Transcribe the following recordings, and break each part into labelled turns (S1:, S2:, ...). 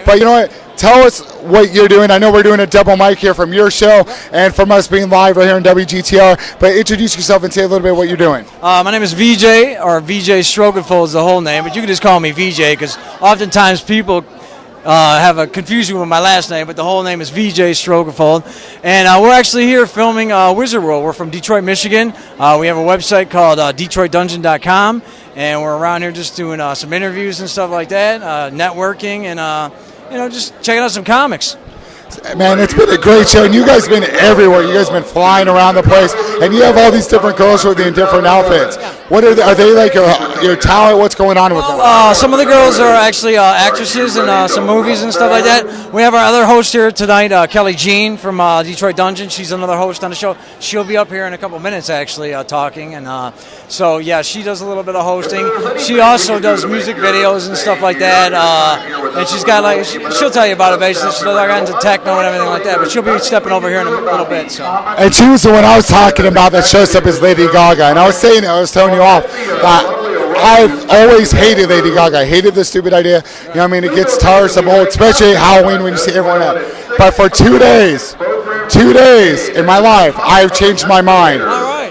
S1: But you know what? Tell us what you're doing. I know we're doing a double mic here from your show and from us being live right here in WGTR. But introduce yourself and say a little bit what you're doing.
S2: My name is VJ, or VJ Strokenfold is the whole name, but you can just call me VJ because oftentimes people have a confusion with my last name, but the whole name is VJ Strokenfold. And we're actually here filming Wizard World. We're from Detroit, Michigan. We have a website called DetroitDungeon.com, and we're around here just doing some interviews and stuff like that, networking, and just checking out some comics.
S1: Man, it's been a great show, and you guys have been everywhere. You guys have been flying around the place, and you have all these different girls with you in different outfits. What are they like your talent? What's going on with them?
S2: Some of the girls are actually actresses in some movies and stuff like that. We have our other host here tonight, Kelley Jean from Detroit Dungeon. She's another host on the show. She'll be up here in a couple minutes, actually, talking. And so, yeah, she does a little bit of hosting. She also does music videos and stuff like that. And she's got, she'll tell you about it, basically. She'll get into techno and everything like that. But she'll be stepping over here in a little bit. So.
S1: And she was the one I was talking about that shows up as Lady Gaga. And I was telling you off, I've always hated Lady Gaga. I hated this stupid idea. You know what I mean? It gets tiresome, especially Halloween when you see everyone out. But for 2 days in my life, I've changed my mind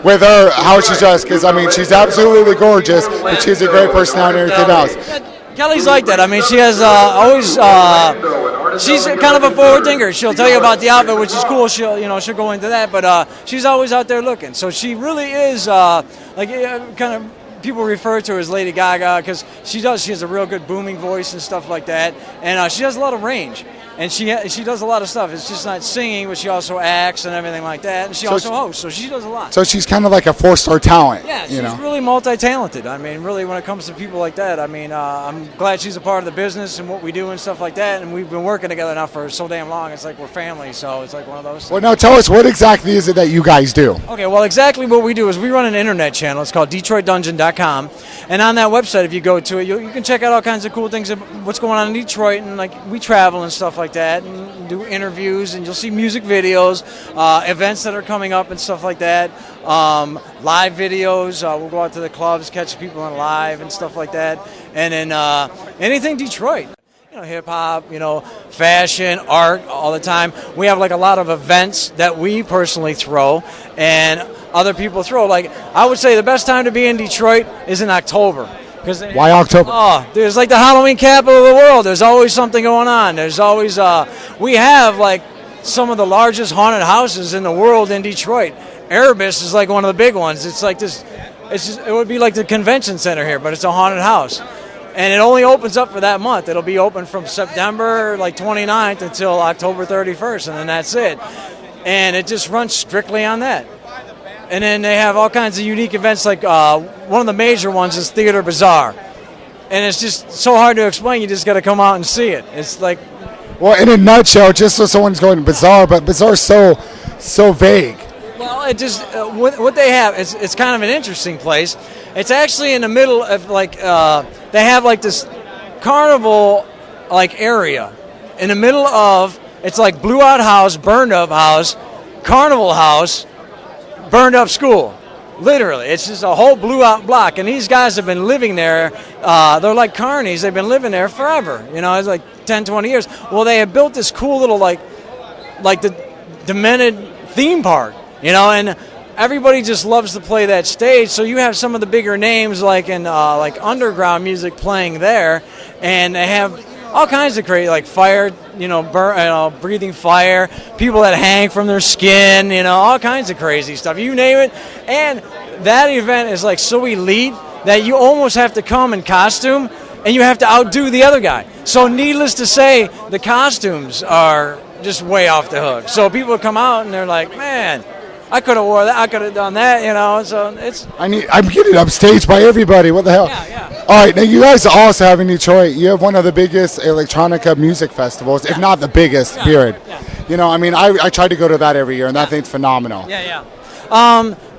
S1: with her, how she's dressed. Because, I mean, she's absolutely gorgeous, but she's a great personality and everything else.
S2: Kelley's like that. I mean, she has she's kind of a forward thinker. She'll tell you about the outfit, which is cool. She'll go into that, but she's always out there looking. So she really is kind of. People refer to her as Lady Gaga because she has a real good booming voice and stuff like that, and she has a lot of range, and she does a lot of stuff. It's just not singing, but she also acts and everything like that, and she also hosts, so she does a lot.
S1: So she's kind of like a 4-star talent.
S2: Yeah, she's really multi-talented. I mean, really, when it comes to people like that, I mean, I'm glad she's a part of the business and what we do and stuff like that, and we've been working together now for so damn long. It's like we're family, so it's like one of those things.
S1: Well, now tell us, what exactly is it that you guys do?
S2: Okay, well, exactly what we do is we run an internet channel. It's called DetroitDungeon.com. And on that website, if you go to it, you can check out all kinds of cool things, what's going on in Detroit, and we travel and stuff like that, and do interviews, and you'll see music videos, events that are coming up and stuff like that, live videos. We'll go out to the clubs, catch people on live and stuff like that, and then anything Detroit. Hip hop, fashion, art, all the time. We have a lot of events that we personally throw, and other people throw. I would say the best time to be in Detroit is in October.
S1: Why October?
S2: Oh, there's the Halloween capital of the world. There's always something going on. There's always we have some of the largest haunted houses in the world in Detroit. Erebus is one of the big ones. It's this. It would be like the convention center here, but it's a haunted house. And it only opens up for that month. It'll be open from September 29th until October 31st, and then that's it. And it just runs strictly on that. And then they have all kinds of unique events, one of the major ones is Theater Bazaar. And it's just so hard to explain, you just got to come out and see it. It's
S1: Well, in a nutshell, just so someone's going bizarre, but bizarre is so vague.
S2: Well, it just, what they have, it's kind of an interesting place. It's actually in the middle of they have this carnival area in the middle of, it's Blue Out House, Burned Up House, Carnival House, Burned Up School. Literally, it's just a whole blue out block, and these guys have been living there. They're like carnies. They've been living there forever. It's 10, 20 years. Well, they have built this cool little the demented theme park, and everybody just loves to play that stage. So you have some of the bigger names in underground music playing there, and they have all kinds of crazy fire, breathing fire, people that hang from their skin, all kinds of crazy stuff. You name it. And that event is so elite that you almost have to come in costume and you have to outdo the other guy. So needless to say, the costumes are just way off the hook. So people come out and they're like, man, I could have wore that. I could have done that, So it's. I'm
S1: getting upstaged by everybody. What the hell?
S2: Yeah.
S1: All right, now you guys also have in Detroit. You have one of the biggest electronica music festivals, if not the biggest. Period.
S2: Yeah.
S1: I try to go to that every year, and that thing's phenomenal.
S2: Yeah.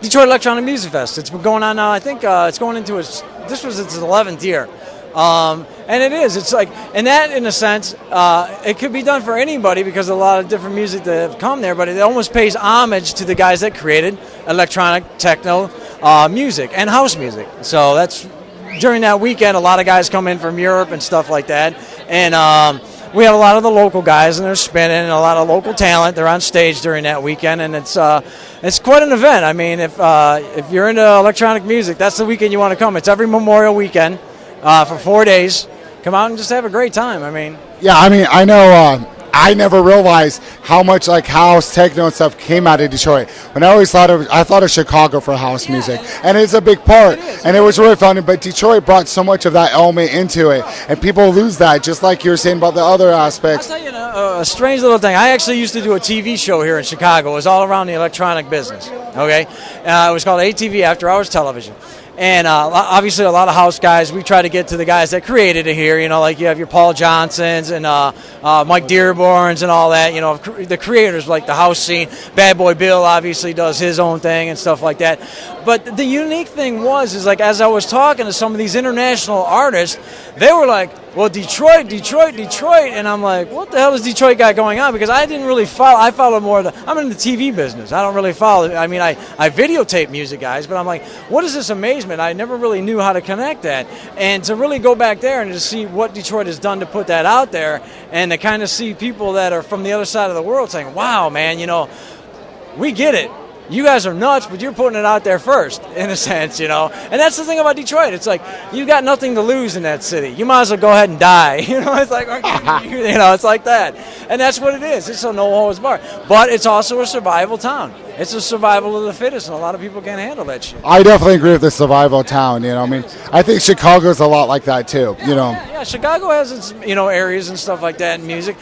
S2: Detroit Electronic Music Fest. It's been going on now. I think it's going into its 11th year. And it is. It's and that in a sense, it could be done for anybody because of a lot of different music that have come there, but it almost pays homage to the guys that created electronic, techno music and house music. So that's during that weekend, a lot of guys come in from Europe and stuff like that. And, we have a lot of the local guys, and they're spinning, and a lot of local talent. They're on stage during that weekend, and it's quite an event. I mean, if you're into electronic music, that's the weekend you want to come. It's every Memorial weekend for 4 days. Come out and just have a great time. I mean,
S1: Yeah, I mean, I know. I never realized how much like house, techno, and stuff came out of Detroit. When I thought of Chicago for house music, and it's a big part, and it was really fun. But Detroit brought so much of that element into it, and people lose that, just like you were saying about the other aspects.
S2: I'll tell you a strange little thing. I actually used to do a TV show here in Chicago. It was all around the electronic business. Okay, it was called ATV, After Hours Television. And obviously a lot of house guys, we try to get to the guys that created it here, you know, like you have your Paul Johnsons and Mike Dearborns and all that, you know, the creators like the house scene. Bad Boy Bill obviously does his own thing and stuff like that. But the unique thing is like as I was talking to some of these international artists, they were like, well, Detroit, and I'm like, what the hell has Detroit got going on? Because I didn't really follow. I follow more I'm in the TV business. I don't really follow. I mean, I videotape music, guys, but I'm like, what is this amazement? I never really knew how to connect that. And to really go back there and to see what Detroit has done to put that out there, and to kind of see people that are from the other side of the world saying, wow, man, you know, we get it. You guys are nuts, but you're putting it out there first, in a sense, you know. And that's the thing about Detroit. It's like, you got nothing to lose in that city. You might as well go ahead and die. You know, it's like, you know, it's like that. And that's what it is. It's a no holds barred. But it's also a survival town. It's a survival of the fittest, and a lot of people can't handle that shit.
S1: I definitely agree with the survival town, you know. I mean, I think Chicago's a lot like that, too, you know.
S2: Yeah, Chicago has its, you know, areas and stuff like that in music.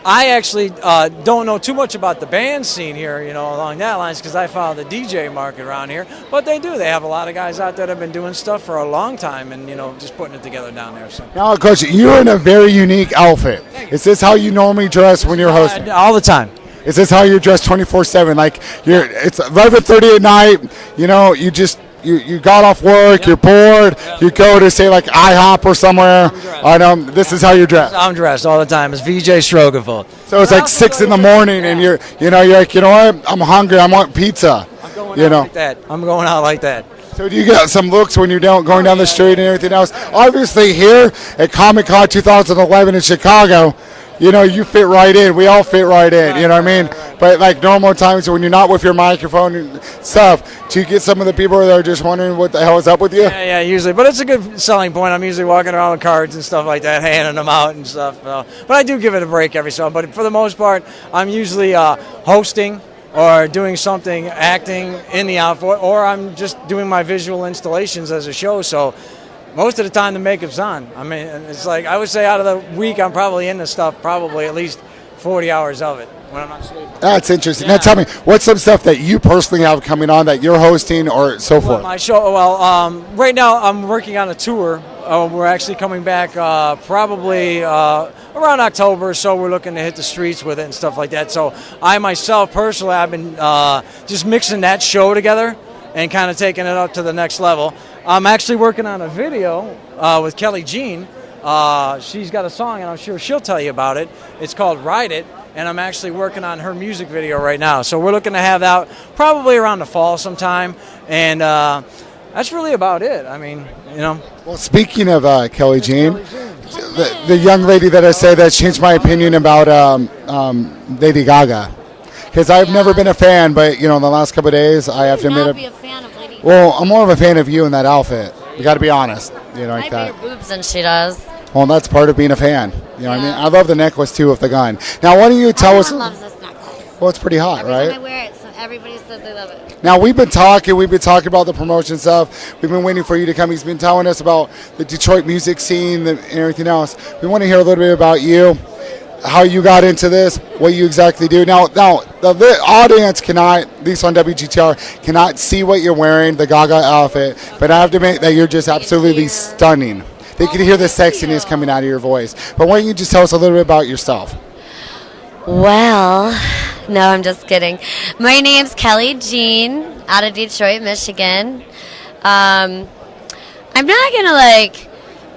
S2: I actually don't know too much about the band scene here, you know, along that lines, because I follow the DJ market around here. But they do. They have a lot of guys out there that have been doing stuff for a long time and, you know, just putting it together down there. So.
S1: Now, Coach, you're in a very unique outfit. Is this how you normally dress when you're hosting?
S2: All the time.
S1: Is this how you're dressed 24/7? Like, it's 11:30 at night, you know, you got off work, you're bored, you go to say like IHOP or somewhere. This is how you're dressed.
S2: I'm dressed all the time. It's VJ Strokenfold.
S1: So it's like 6 in the morning, and you're like, you know what? I'm hungry. I want pizza.
S2: I'm going out like that. I'm going out like that.
S1: So do you get some looks when you're going down the street and everything else? Obviously, here at Comic-Con 2011 in Chicago, you know, you fit right in. We all fit right in, you know what I mean? But like normal times when you're not with your microphone and stuff, do you get some of the people that are just wondering what the hell is up with you?
S2: Yeah, usually. But it's a good selling point. I'm usually walking around with cards and stuff like that, handing them out and stuff. But I do give it a break every so often. But for the most part, I'm usually hosting or doing something, acting in the outfit, or I'm just doing my visual installations as a show. So most of the time the makeup's on. I mean, it's like I would say out of the week I'm probably in the stuff probably at least 40 hours of it when I'm not sleeping.
S1: That's interesting. Yeah. Now tell me, what's some stuff that you personally have coming on that you're hosting or so forth?
S2: My show, right now I'm working on a tour. We're actually coming back probably around October, so we're looking to hit the streets with it and stuff like that. So I myself personally, I've been just mixing that show together and kind of taking it up to the next level. I'm actually working on a video with Kelley Jean. She's got a song, and I'm sure she'll tell you about it. It's called Ride It, and I'm actually working on her music video right now. So we're looking to have that probably around the fall sometime, and that's really about it. I mean, you know.
S1: Well, speaking of Kelley Jean, the young lady that I say that changed my opinion about Lady Gaga. Because I've never been a fan, but, you know, in the last couple of days, I have to admit it.
S3: Be a fan of Lady Gaga.
S1: Well, I'm more of a fan of you in that outfit. You got to be honest. You know, like
S3: I
S1: that.
S3: have bigger boobs than she does.
S1: Well, that's part of being a fan. You know what I mean? I love the necklace, too, with the gun. Now, why don't you tell us...
S3: Everyone loves this necklace.
S1: Well, it's pretty hot,
S3: Every
S1: right?
S3: time I wear it, so everybody says they love it.
S1: Now, we've been talking about the promotion stuff. We've been waiting for you to come. He's been telling us about the Detroit music scene and everything else. We want to hear a little bit about you, how you got into this, what you exactly do. Now, the audience cannot, at least on WGTR, cannot see what you're wearing, the Gaga outfit, but I have to admit that you're just absolutely stunning. They can hear the sexiness coming out of your voice. But why don't you just tell us a little bit about yourself?
S3: Well, no, I'm just kidding. My name's Kelley Jean, out of Detroit, Michigan. I'm not going to,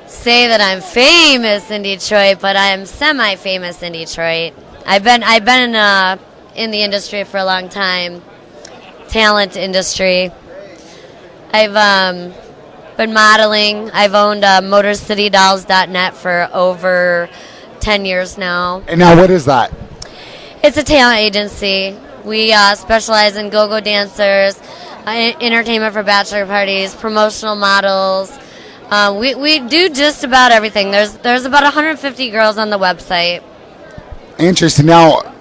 S3: say that I'm famous in Detroit, but I'm semi-famous in Detroit. I've been in the industry for a long time, talent industry. I've been modeling. I've owned MotorCityDolls.net for over 10 years now.
S1: And now what is that?
S3: It's a talent agency. We specialize in go-go dancers, entertainment for bachelor parties, promotional models. We do just about everything. There's about 150 girls on the website.
S1: Interesting. Now,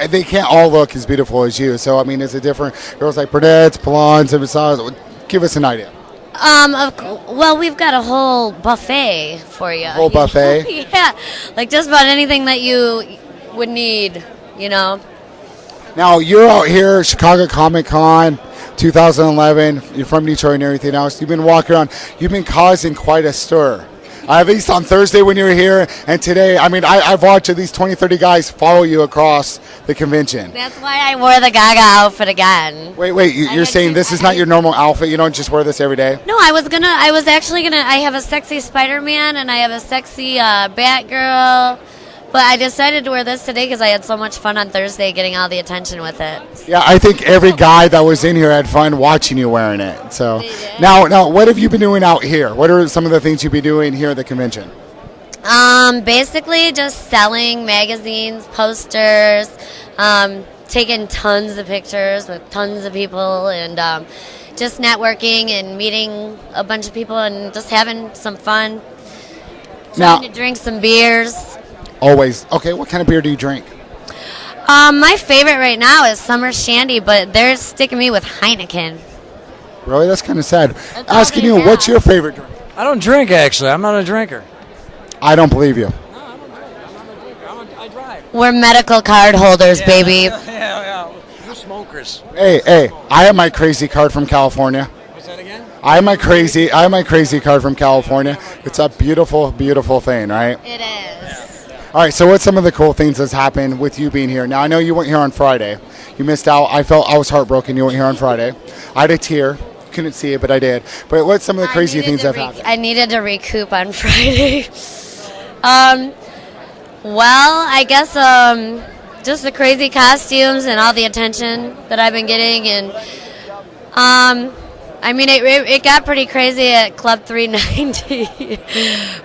S1: they can't all look as beautiful as you. So, I mean, is it different? Girls like brunettes, blondes, and massage. Give us an idea.
S3: Well, we've got a whole buffet for you.
S1: Whole buffet?
S3: Yeah, like just about anything that you would need, you know.
S1: Now, you're out here, Chicago Comic Con 2011. You're from Detroit and everything else. You've been walking around. You've been causing quite a stir. At least on Thursday when you were here, and today, I mean, I've watched at least 20, 30 guys follow you across the convention.
S3: That's why I wore the Gaga outfit again.
S1: Wait, you're saying this is not your normal outfit? You don't just wear this every day?
S3: No, I have a sexy Spider-Man and I have a sexy Batgirl, but I decided to wear this today because I had so much fun on Thursday getting all the attention with it.
S1: Yeah, I think every guy that was in here had fun watching you wearing it. So now, what have you been doing out here? What are some of the things you've been doing here at the convention?
S3: Basically just selling magazines, posters, taking tons of pictures with tons of people, and just networking and meeting a bunch of people and just having some fun. Trying to drink some beers.
S1: Always. Okay, what kind of beer do you drink?
S3: My favorite right now is Summer Shandy, but they're sticking me with Heineken.
S1: Really? That's kind of sad.
S3: That's
S1: Asking
S3: all
S1: you,
S3: they
S1: what's
S3: have.
S1: your favorite drink?
S2: I don't drink, actually. I'm not a drinker.
S1: I don't believe you.
S2: No, I don't drink. I'm not a drinker. I drive.
S3: We're medical card holders, baby.
S2: Yeah. We're smokers.
S1: Hey, I have my crazy card from California.
S2: What's that again?
S1: I have my crazy card from California. It's a beautiful, beautiful thing, right?
S3: It is.
S1: All right, so what's some of the cool things that's happened with you being here? Now, I know you weren't here on Friday. You missed out. I was heartbroken you weren't here on Friday. I had a tear. Couldn't see it, but I did. But what's some of the crazy things that happened?
S3: I needed to recoup on Friday. Well, I guess just the crazy costumes and all the attention that I've been getting, and I mean, it got pretty crazy at Club 390,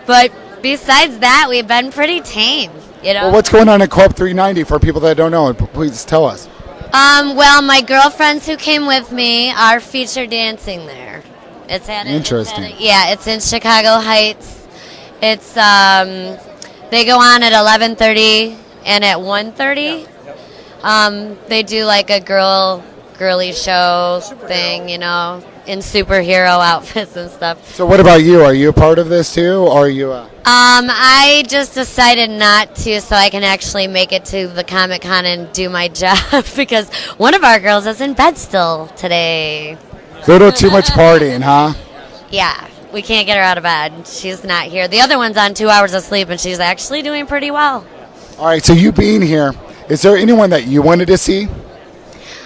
S3: but besides that, we've been pretty tame, you know.
S1: Well, what's going on at Club 390 for people that don't know? Please tell us.
S3: Well, my girlfriends who came with me are featured dancing there.
S1: Interesting.
S3: It's in Chicago Heights. It's they go on at 11:30 and at 1:30. They do like a girly show thing, you know, in superhero outfits and stuff.
S1: So what about you? Are you a part of this too, or are you?
S3: I just decided not to, so I can actually make it to the Comic Con and do my job because one of our girls is in bed still today.
S1: Little too much partying, huh?
S3: Yeah, we can't get her out of bed. She's not here. The other one's on 2 hours of sleep, and she's actually doing pretty well.
S1: All right, so you being here, is there anyone that you wanted to see?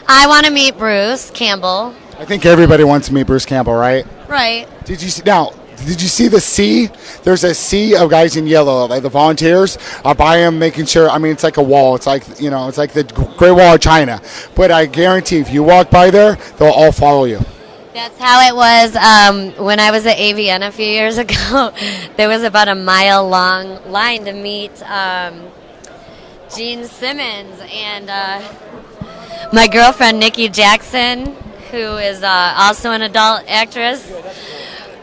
S3: I want to meet Bruce Campbell.
S1: I think everybody wants to meet Bruce Campbell, right?
S3: Right.
S1: Did you see the sea? There's a sea of guys in yellow, like the volunteers are by him, making sure. I mean, it's like a wall. It's like it's like the Great Wall of China. But I guarantee, if you walk by there, they'll all follow you.
S3: That's how it was when I was at AVN a few years ago. There was about a mile-long line to meet Gene Simmons and my girlfriend, Nikki Jackson, who is also an adult actress.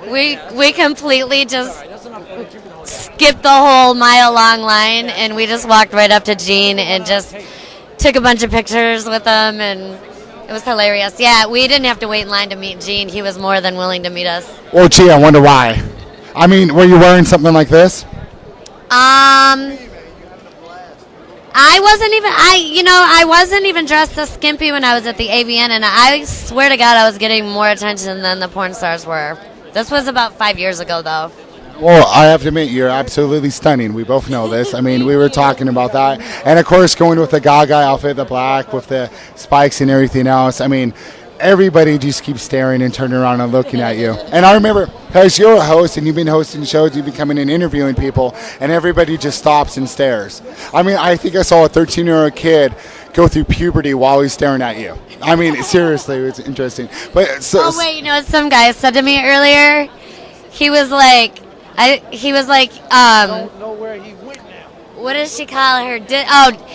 S3: We completely just skipped the whole mile-long line, and we just walked right up to Gene and just took a bunch of pictures with him, and it was hilarious. Yeah, we didn't have to wait in line to meet Gene. He was more than willing to meet us.
S1: Well, gee, I wonder why. I mean, were you wearing something like this? I wasn't even dressed this skimpy when I was at the AVN, and I swear to God I was getting more attention than the porn stars were. This was about 5 years ago, though. Well, I have to admit, you're absolutely stunning. We both know this. I mean, we were talking about that. And, of course, going with the Gaga outfit, the black with the spikes and everything else. I mean, everybody just keeps staring and turning around and looking at you. And I remember, because you're a host and you've been hosting shows, you've been coming and interviewing people, and everybody just stops and stares. I mean, I think I saw a 13-year-old kid go through puberty while he's staring at you. I mean, seriously, it's interesting. But
S3: you know what some guy said to me earlier? He was like,
S4: don't know where he went now.
S3: what does she call her?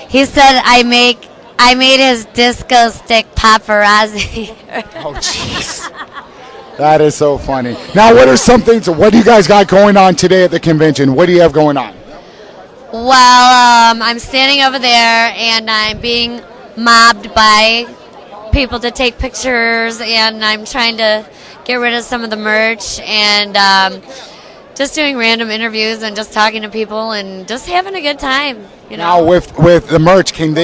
S3: He said I made his disco stick paparazzi.
S1: Oh, jeez. That is so funny. Now, what do you guys got going on today at the convention? What do you have going on?
S3: Well, I'm standing over there, and I'm being mobbed by people to take pictures, and I'm trying to get rid of some of the merch, and just doing random interviews and just talking to people and just having a good time.
S1: Now, with the merch, can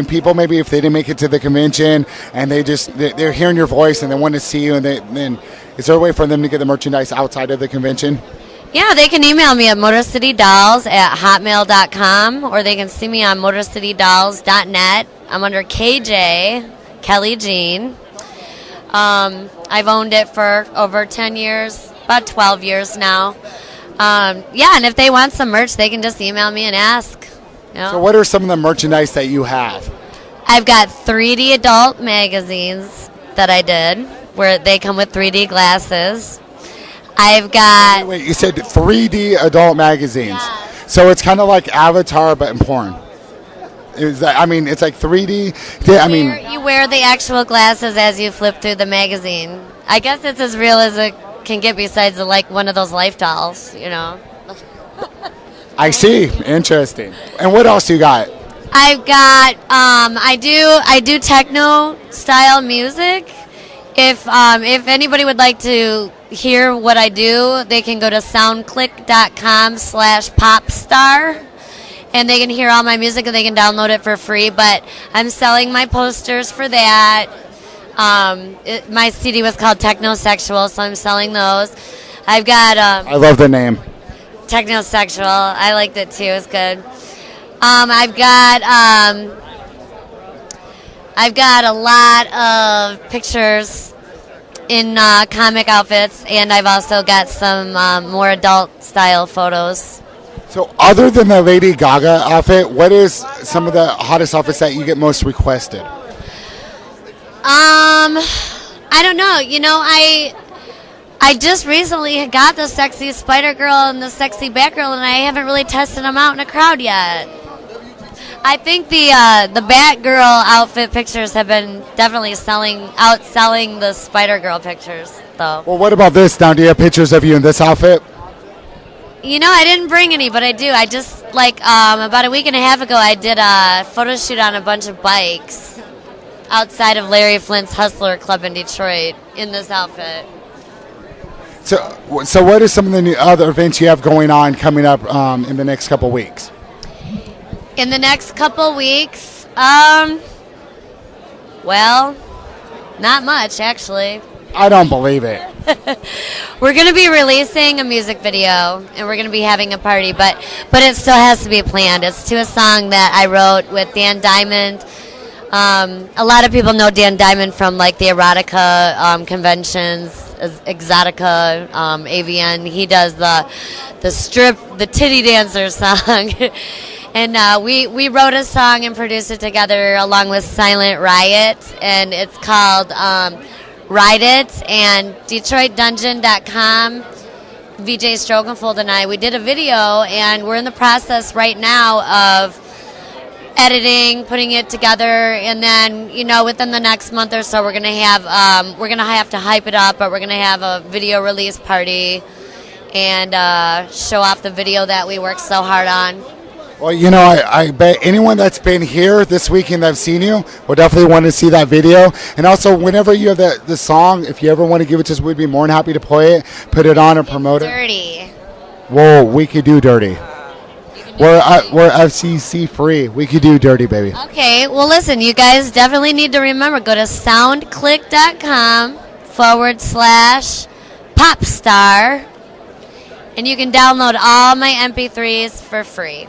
S1: people maybe, if they didn't make it to the convention and they're hearing your voice and they want to see you, and then is there a way for them to get the merchandise outside of the convention?
S3: Yeah, they can email me at motorcitydolls@hotmail.com, or they can see me on motorcitydolls.net. I'm under KJ, Kelley Jean. I've owned it for over 10 years, about 12 years now. And if they want some merch, they can just email me and ask.
S1: So what are some of the merchandise that you have?
S3: I've got 3D adult magazines that I did, where they come with 3D glasses. I've got...
S1: Wait, you said 3D adult magazines.
S3: Yes.
S1: So it's kind of like Avatar, but in porn. It's like 3D.
S3: You wear the actual glasses as you flip through the magazine. I guess it's as real as it can get, besides one of those life dolls,
S1: I see. Interesting. And what else you got?
S3: I've got I do techno style music. If anybody would like to hear what I do, they can go to soundclick.com/popstar, and they can hear all my music, and they can download it for free. But I'm selling my posters for that. My CD was called Technosexual, so I'm selling those. I've got
S1: I love the name.
S3: Technosexual. I liked it too. It's good. I've got a lot of pictures in comic outfits, and I've also got some more adult style photos.
S1: So other than the Lady Gaga outfit, what is some of the hottest outfits that you get most requested?
S3: I don't know. I just recently got the sexy Spider-Girl and the sexy Batgirl, and I haven't really tested them out in a crowd yet. I think the Batgirl outfit pictures have been definitely outselling the Spider-Girl pictures, though.
S1: Well, what about this? Now, do you have pictures of you in this outfit?
S3: I didn't bring any, but I do. I just, about a week and a half ago, I did a photo shoot on a bunch of bikes outside of Larry Flint's Hustler Club in Detroit in this outfit.
S1: So what are some of the other events you have going on coming up in the next couple weeks?
S3: In the next couple weeks, not much, actually.
S1: I don't believe it.
S3: We're going to be releasing a music video, and we're going to be having a party, but it still has to be planned. It's to a song that I wrote with Dan Diamond. A lot of people know Dan Diamond from the erotica conventions, Exotica, AVN. He does the titty dancer song. And we wrote a song and produced it together along with Silent Riot, and it's called Ride It. And DetroitDungeon.com, VJ Strokenfold and I, we did a video, and we're in the process right now of editing, putting it together, and then within the next month or so we're gonna have to hype it up, but we're gonna have a video release party and show off the video that we worked so hard on.
S1: Well, I bet anyone that's been here this weekend that's seen you will definitely want to see that video. And also, whenever you have the song, if you ever want to give it to us, we'd be more than happy to play it, put it on, and promote it.
S3: Dirty.
S1: Whoa, we could do dirty. We're FCC free. We could do dirty, baby.
S3: Okay, well, listen, you guys definitely need to remember, go to soundclick.com/popstar, and you can download all my MP3s for free.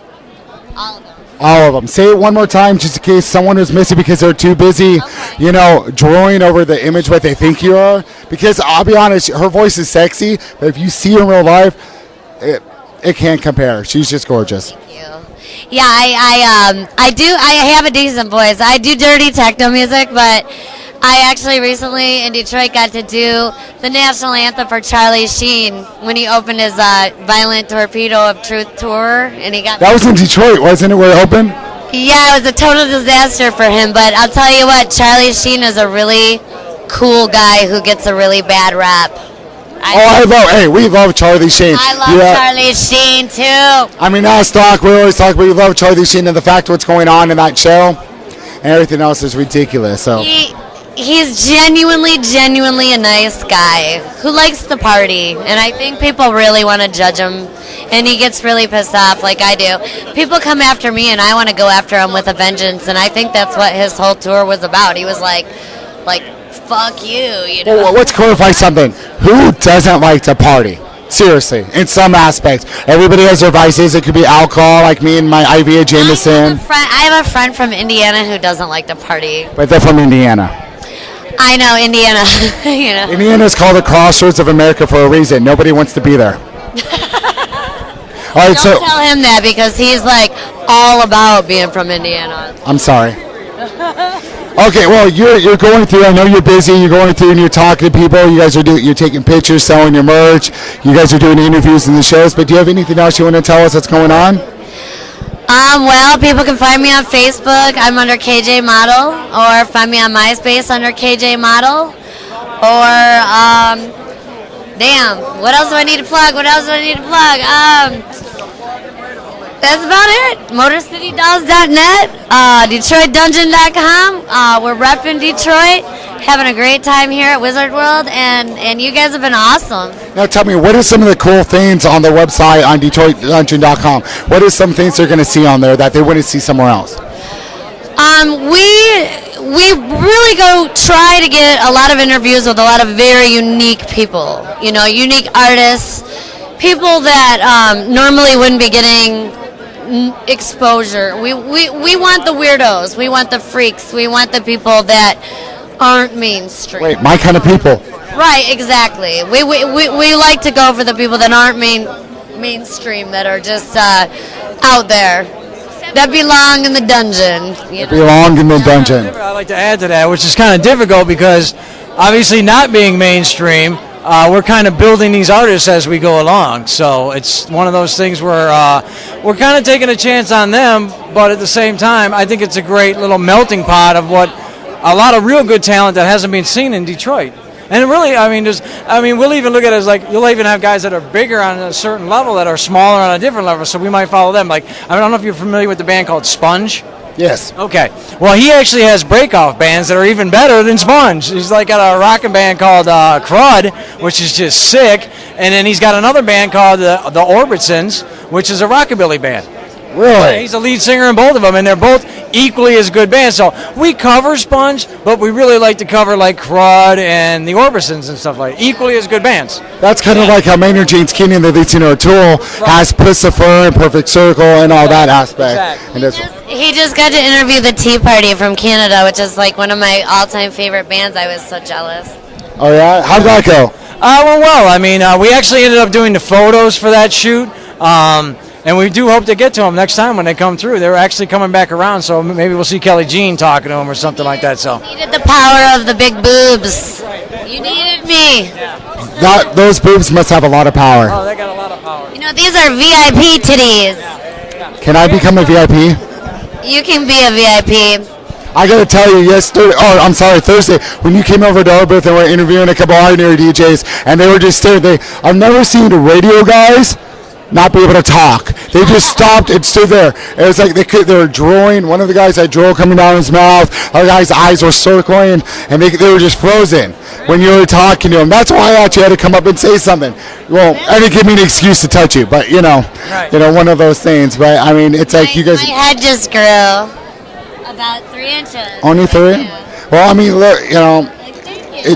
S3: All of them.
S1: All of them. Say it one more time, just in case someone is missing because they're too busy, drawing over the image what they think you are. Because I'll be honest, her voice is sexy, but if you see her in real life, it can't compare. She's just gorgeous.
S3: Thank you. Yeah, I have a decent voice. I do dirty techno music, but I actually recently in Detroit got to do the national anthem for Charlie Sheen when he opened his Violent Torpedo of Truth tour, and he got.
S1: That was in Detroit, wasn't it? Where it opened?
S3: Yeah, it was a total disaster for him. But I'll tell you what, Charlie Sheen is a really cool guy who gets a really bad rap.
S1: We love Charlie Sheen.
S3: I love Charlie Sheen too.
S1: I mean, us Doc, we always talk. We love Charlie Sheen and the fact what's going on in that show, and everything else is ridiculous. So.
S3: He's genuinely a nice guy who likes to party, and I think people really want to judge him, and he gets really pissed off like I do. People come after me, and I want to go after him with a vengeance, and I think that's what his whole tour was about. He was like, fuck you know.
S1: Well, let's clarify something. Who doesn't like to party? Seriously, in some aspects. Everybody has their vices. It could be alcohol, like me and my IV of Jameson.
S3: I have a friend from Indiana who doesn't like to party.
S1: But they're from Indiana.
S3: I know, Indiana. You know.
S1: Indiana's called the crossroads of America for a reason. Nobody wants to be there. All right,
S3: Don't tell him that because he's like all about being from Indiana.
S1: I'm sorry. Okay, well, you're going through. I know you're busy. You're going through and you're talking to people. You guys are you're taking pictures, selling your merch. You guys are doing interviews in the shows. But do you have anything else you want to tell us that's going on?
S3: Well, people can find me on Facebook. I'm under KJ Model, or find me on MySpace under KJ Model, or damn, what else do I need to plug? That's about it. MotorCityDolls.net, DetroitDungeon.com. We're repping Detroit, having a great time here at Wizard World, and you guys have been awesome.
S1: Now tell me, what are some of the cool things on the website on DetroitDungeon.com? What are some things they're going to see on there that they wouldn't see somewhere else?
S3: We really go try to get a lot of interviews with a lot of very unique people. You know, unique artists, people that normally wouldn't be getting exposure. We want the weirdos. We want the freaks. We want the people that aren't mainstream.
S1: Wait, my kind of people.
S3: Right, exactly. We like to go for the people that aren't mainstream, that are just out there, that belong in the dungeon.
S1: Belong in the dungeon.
S2: I'd like to add to that, which is kind of difficult because obviously not being mainstream, we're kind of building these artists as we go along. So it's one of those things where we're kind of taking a chance on them, but at the same time, I think it's a great little melting pot of what a lot of real good talent that hasn't been seen in Detroit. And really, we'll even look at it as like, you'll even have guys that are bigger on a certain level that are smaller on a different level, so we might follow them. Like, I don't know if you're familiar with the band called Sponge.
S1: Yes.
S2: Okay. Well, he actually has break-off bands that are even better than Sponge. He's like got a rockin' band called Crud, which is just sick, and then he's got another band called the Orbitsons, which is a rockabilly band.
S1: Really?
S2: Yeah, he's the lead singer in both of them, and they're both equally as good bands. So we cover Sponge, but we really like to cover like Crud and the Orbisons and stuff like that. Equally as good bands.
S1: That's kind of like how Maynard James Keenan, the lead singer of Tool, has Pussifer and Perfect Circle and all that aspect.
S2: Exactly.
S3: He just got to interview the Tea Party from Canada, which is like one of my all-time favorite bands. I was so jealous.
S1: Oh yeah? How'd that go?
S2: Well. I mean, we actually ended up doing the photos for that shoot. And we do hope to get to them next time when they come through. They're actually coming back around, so maybe we'll see Kelley Jean talking to them or something like that. So
S3: You needed the power of the big boobs. You needed me.
S1: Those boobs must have a lot of power.
S2: Oh, they got a lot of power.
S3: You know, these are VIP titties.
S1: Can I become a VIP?
S3: You can be a VIP.
S1: I gotta tell you, Thursday, when you came over to our booth and were interviewing a couple ordinary DJs, and they were just staring. I've never seen the radio guys not be able to talk. They just stopped and stood there. It was like they were drooling. One of the guys had drool coming down his mouth. Other guy's eyes were circling, and they were just frozen when you were talking to them. That's why I actually had to come up and say something. Well, I didn't give me an excuse to touch you, but one of those things. But I mean, it's like you guys.
S3: My head just grew about 3 inches.
S1: Only 3? Well, I mean, look,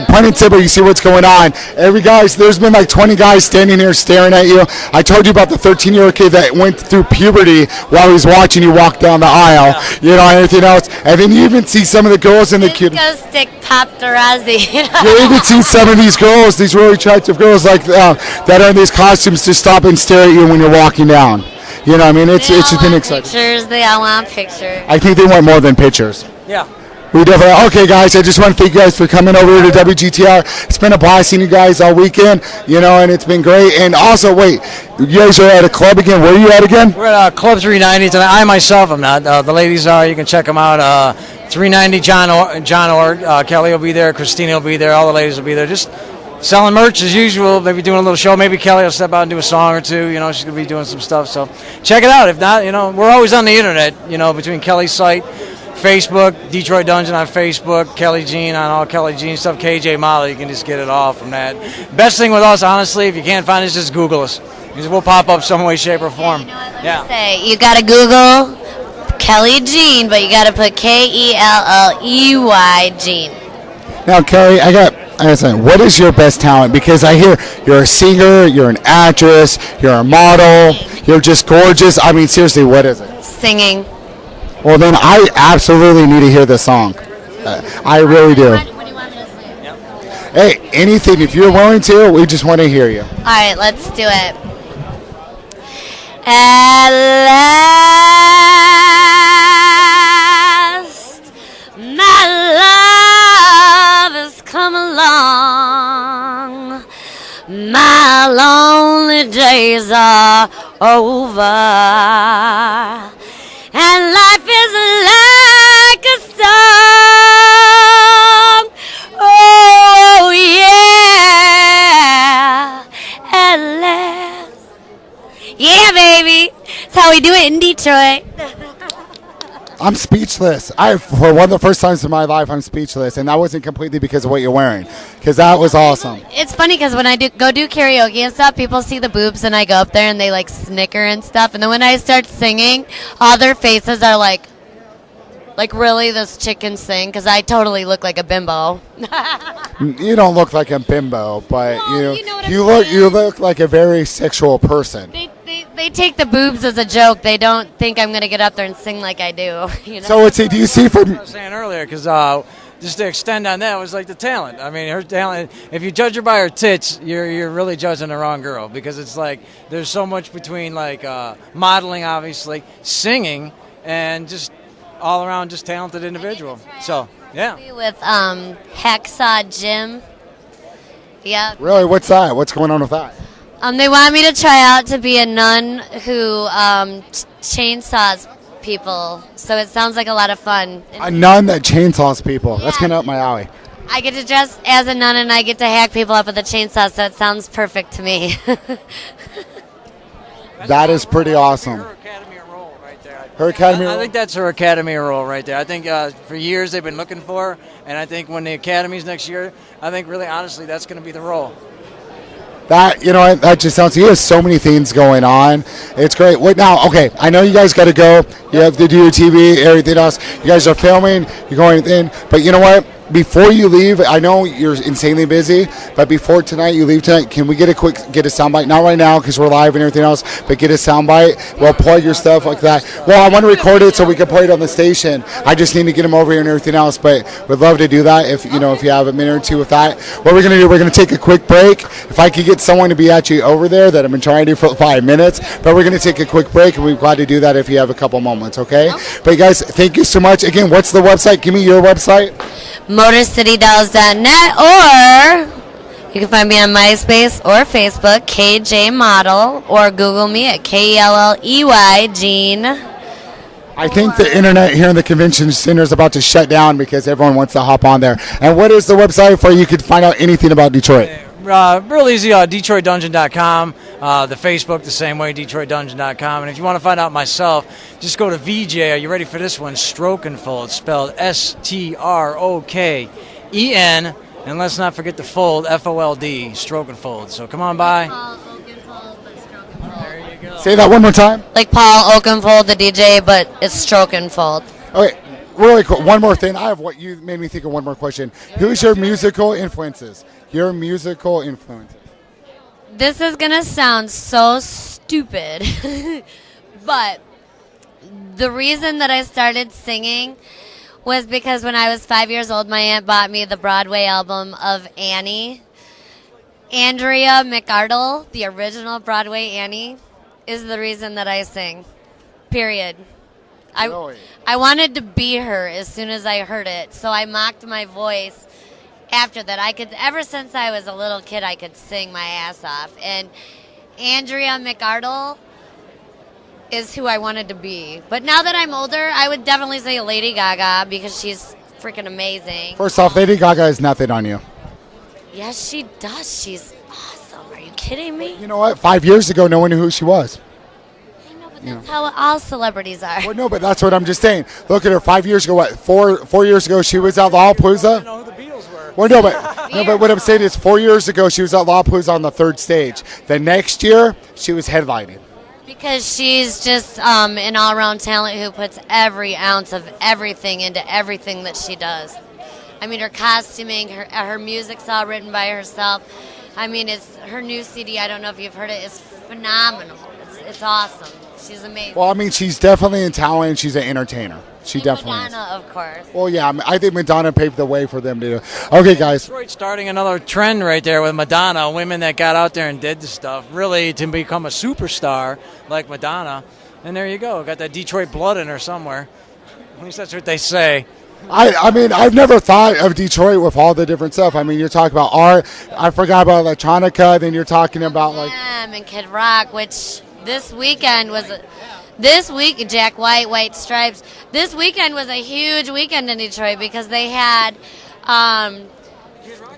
S1: pun intended, you see what's going on. There's been like 20 guys standing here staring at you. I told you about the 13-year-old kid that went through puberty while he was watching you walk down the aisle, and everything else. And then you even see some of the girls in the kid.
S3: Stick paparazzi.
S1: You even see some of these girls, these really attractive girls like that are in these costumes, to stop and stare at you when you're walking down. It's just been exciting.
S3: Pictures. They all want pictures.
S1: I think they want more than pictures.
S2: Yeah.
S1: We definitely. Okay, guys, I just want to thank you guys for coming over here to WGTR. It's been a blast seeing you guys all weekend, and it's been great. And also, wait, you guys are at a club again. Where are you at again?
S2: We're at Club 390 tonight. I myself am not. The ladies are. You can check them out. 390 John Ord. Kelley will be there. Christina will be there. All the ladies will be there. Just selling merch as usual. Maybe doing a little show. Maybe Kelley will step out and do a song or two. She's going to be doing some stuff. So check it out. If not, we're always on the internet, between Kelley's site, Facebook, Detroit Dungeon on Facebook, Kelley Jean on all Kelley Jean stuff, KJ Molly. You can just get it all from that. Best thing with us, honestly, if you can't find us, just Google us. Because we'll pop up some way, shape, or form.
S3: You got to Google Kelley Jean, but you got to put Kelley Jean.
S1: Now, Kelley, I gotta say, what is your best talent? Because I hear you're a singer, you're an actress, you're a model, you're just gorgeous. I mean, seriously, what is it?
S3: Singing.
S1: Well, then I absolutely need to hear this song. I really do.
S3: What do you want me to sing?
S1: Hey, anything. If you're willing to, we just want to hear you.
S3: All right, let's do it. At last, my love has come along. My lonely days are over. And life is like a song. Oh, yeah. At last. Yeah, baby. That's how we do it in Detroit.
S1: I'm speechless. For one of the first times in my life, I'm speechless. And that wasn't completely because of what you're wearing. Because that was awesome.
S3: It's funny because when I go do karaoke and stuff, people see the boobs and I go up there and they like snicker and stuff. And then when I start singing, all their faces are like really this chick can sing? Because I totally look like a bimbo.
S1: You don't look like a bimbo, but
S3: Well, you know what
S1: you look like a very sexual person.
S3: They take the boobs as a joke. They don't think I'm going to get up there and sing like I do.
S1: So do you see from...
S2: I was saying earlier, because just to extend on that, it was like the talent. I mean, her talent, if you judge her by her tits, you're really judging the wrong girl, because it's like there's so much between like modeling, obviously, singing, and just all around just talented individual. So, yeah.
S3: With Hacksaw Jim. Yeah.
S1: Really? What's that? What's going on with that?
S3: They want me to try out to be a nun who chainsaws people. So it sounds like a lot of fun.
S1: A nun that chainsaws people. Yeah. That's kind of up my alley.
S3: I get to dress as a nun and I get to hack people up with a chainsaw, so it sounds perfect to me.
S1: That is pretty awesome.
S2: Her Academy role right there.
S1: Her Academy role?
S2: I think that's her Academy role right there. I think for years they've been looking for her, and I think when the Academy's next year, I think really honestly that's going to be the role.
S1: That that just sounds. He has so many things going on. It's great. What now? Okay, I know you guys got to go. You have to do your TV, everything else. You guys are filming. You're going in, but you know what? Before you leave, I know you're insanely busy, but before you leave tonight, can we get a soundbite? Not right now because we're live and everything else, but get a soundbite. We'll plug your stuff like that. Well, I want to record it so we can play it on the station. I just need to get them over here and everything else, but we'd love to do that if you have a minute or two with that. What we're gonna do? We're gonna take a quick break. If I could get someone to be actually over there, that I've been trying to do for 5 minutes, but we're gonna take a quick break, and we're glad to do that if you have a couple moments. Okay? But guys, thank you so much. Again, what's the website? Give me your website.
S3: MotorCityDolls.net, or you can find me on MySpace or Facebook, KJ Model, or Google me at Kelley Jean.
S1: I think the internet here in the convention center is about to shut down because everyone wants to hop on there. And what is the website for you could find out anything about Detroit?
S2: Real easy, DetroitDungeon.com. The Facebook, the same way, DetroitDungeon.com. And if you want to find out myself, just go to VJ. Are you ready for this one? Strokenfold, spelled Stroken. And let's not forget the fold, FOLD, Strokenfold. So come on by. There you go.
S1: Say that one more time.
S3: Like Paul Oakenfold, the DJ, but it's Strokenfold.
S1: Okay, really cool. One more thing. You made me think of one more question. Who's your musical influences? Your musical influences.
S3: This is going to sound so stupid, but the reason that I started singing was because when I was 5 years old, my aunt bought me the Broadway album of Annie. Andrea McArdle, the original Broadway Annie, is the reason that I sing. Period. I wanted to be her as soon as I heard it, so I mocked my voice. After that, ever since I was a little kid, I could sing my ass off. And Andrea McArdle is who I wanted to be. But now that I'm older, I would definitely say Lady Gaga because she's freaking amazing.
S1: First off, Lady Gaga has nothing on you.
S3: Yes, she does. She's awesome. Are you kidding me?
S1: You know what? 5 years ago, no one knew who she was.
S3: I know, but that's how all celebrities are.
S1: Well, no, but that's what I'm just saying. Look at her 5 years ago. What? Four years ago, she was at Lollapalooza.
S2: I know who the Beatles were.
S1: Well, no, but what I'm saying is 4 years ago, she was at Lollapalooza on the third stage. The next year, she was headlining.
S3: Because she's just an all-around talent who puts every ounce of everything into everything that she does. I mean, her costuming, her music's all written by herself. I mean, it's her new CD. I don't know if you've heard it. It's phenomenal. It's awesome. She's amazing.
S1: Well, I mean, she's definitely a talent. And she's an entertainer. She definitely
S3: Madonna,
S1: is.
S3: of course.
S1: Well, yeah, I think Madonna paved the way for them to do. Okay, guys.
S2: Detroit starting another trend right there with Madonna. Women that got out there and did the stuff, really to become a superstar like Madonna. And there you go. Got that Detroit blood in her somewhere. At least that's what they say.
S1: I mean, I've never thought of Detroit with all the different stuff. I mean, you're talking about art. I forgot about electronica. Then you're talking about like
S3: and Kid Rock, which this weekend was. Jack White Stripes. This weekend was a huge weekend in Detroit because they had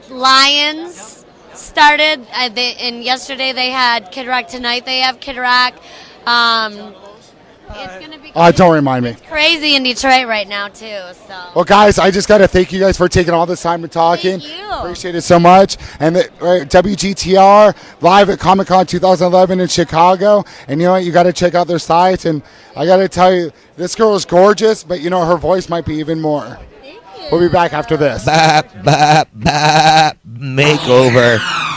S3: Lions started, and yesterday they had Kid Rock. Tonight they have Kid Rock. It's gonna be
S1: don't remind me.
S3: It's crazy in Detroit right now too. So.
S1: Well, guys, I just got to thank you guys for taking all this time and talking.
S3: Thank you.
S1: Appreciate it so much. And WGTR live at Comic-Con 2011 in Chicago. And you know what? You got to check out their sites. And I got to tell you, this girl is gorgeous, but you know her voice might be even more.
S3: Thank you.
S1: We'll be back after this.
S4: Makeover.